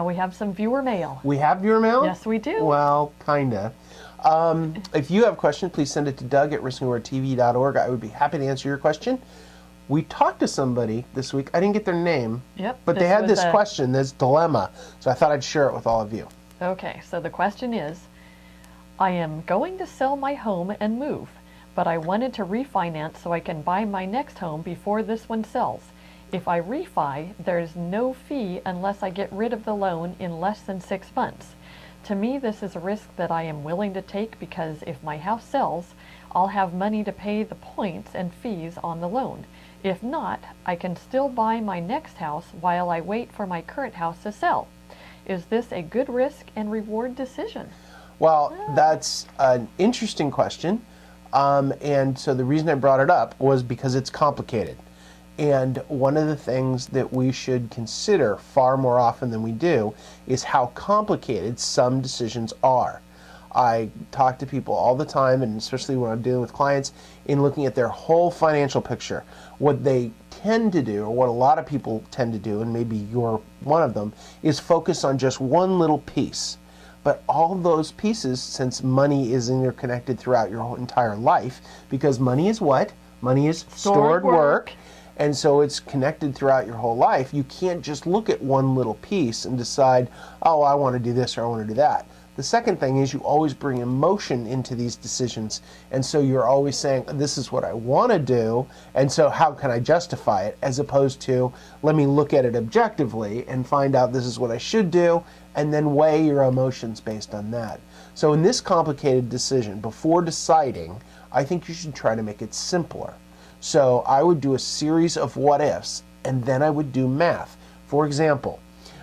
we have some viewer mail. We have viewer mail? Yes, we do. Well, kinda. If you have a question, please send it to Doug@riskandrewardtv.org. I would be happy to answer your question. We talked to somebody this week. I didn't get their name. Yep. But they had this question, this dilemma. So I thought I'd share it with all of you. Okay, so the question is, I am going to sell my home and move, but I wanted to refinance so I can buy my next home before this one sells. If I refi, there's no fee unless I get rid of the loan in less than 6 months. To me, this is a risk that I am willing to take because if my house sells, I'll have money to pay the points and fees on the loan. If not, I can still buy my next house while I wait for my current house to sell. Is this a good risk and reward decision? Well, that's an interesting question. And so the reason I brought it up was because it's complicated. And one of the things that we should consider far more often than we do is how complicated some decisions are. I talk to people all the time, and especially when I'm dealing with clients, in looking at their whole financial picture. What they tend to do, or what a lot of people tend to do, and maybe you're one of them, is focus on just one little piece. But all those pieces, since money is interconnected throughout your whole entire life, because money is what? Money is stored work. And so it's connected throughout your whole life. You can't just look at one little piece and decide, oh, I want to do this or I want to do that. The second thing is you always bring emotion into these decisions. And so you're always saying, this is what I want to do, and so how can I justify it? As opposed to, let me look at it objectively and find out this is what I should do, and then weigh your emotions based on that. So in this complicated decision, before deciding, I think you should try to make it simpler. So I would do a series of what ifs, and then I would do math. For example,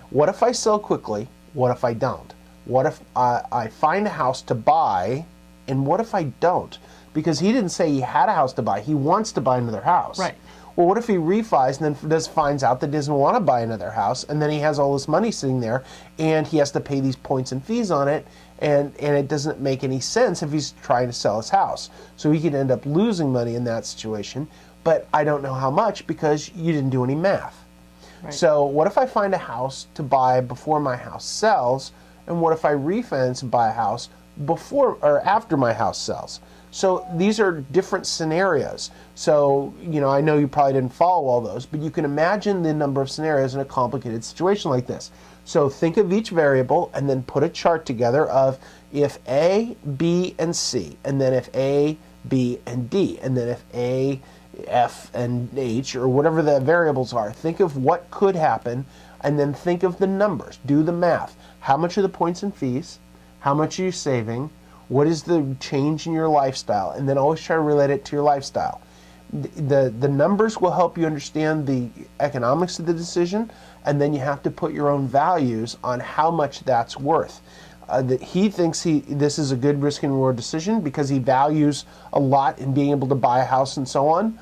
what if I sell quickly? What if I don't? What if I find a house to buy, and what if I don't? Because he didn't say he had a house to buy. He wants to buy another house. Right. Well, what if he refis and then finds out that he doesn't want to buy another house, and then he has all this money sitting there, and he has to pay these points and fees on it, and it doesn't make any sense if he's trying to sell his house. So he could end up losing money in that situation, but I don't know how much because you didn't do any math. Right. So what if I find a house to buy before my house sells, and what if I refinance and buy a house before or after my house sells? So these are different scenarios. So, I know you probably didn't follow all those, but you can imagine the number of scenarios in a complicated situation like this. So think of each variable and then put a chart together of if A, B, and C, and then if A, B, and D, and then if A, F, and H, or whatever the variables are. Think of what could happen, and then think of the numbers. Do the math. How much are the points and fees? How much are you saving? What is the change in your lifestyle? And then always try to relate it to your lifestyle. The numbers will help you understand the economics of the decision, and then you have to put your own values on how much that's worth. He thinks this is a good risk and reward decision because he values a lot in being able to buy a house and so on.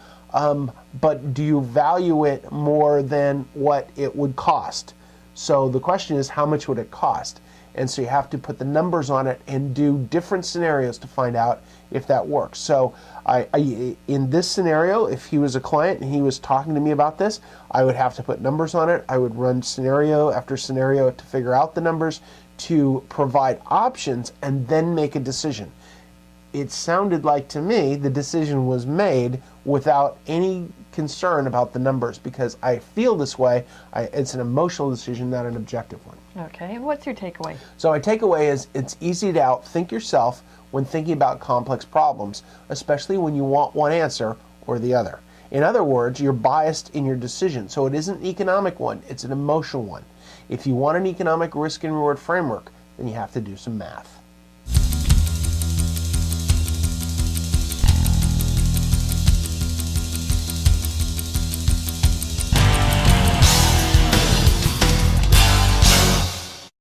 But do you value it more than what it would cost? So the question is, how much would it cost? And so you have to put the numbers on it and do different scenarios to find out if that works. So in this scenario, if he was a client and he was talking to me about this, I would have to put numbers on it. I would run scenario after scenario to figure out the numbers, to provide options, and then make a decision. It sounded like to me the decision was made without any concern about the numbers, because I feel this way. It's an emotional decision, not an objective one. Okay, and what's your takeaway? So my takeaway is it's easy to outthink yourself when thinking about complex problems, especially when you want one answer or the other. In other words, you're biased in your decision. So it isn't an economic one, it's an emotional one. If you want an economic risk and reward framework, then you have to do some math.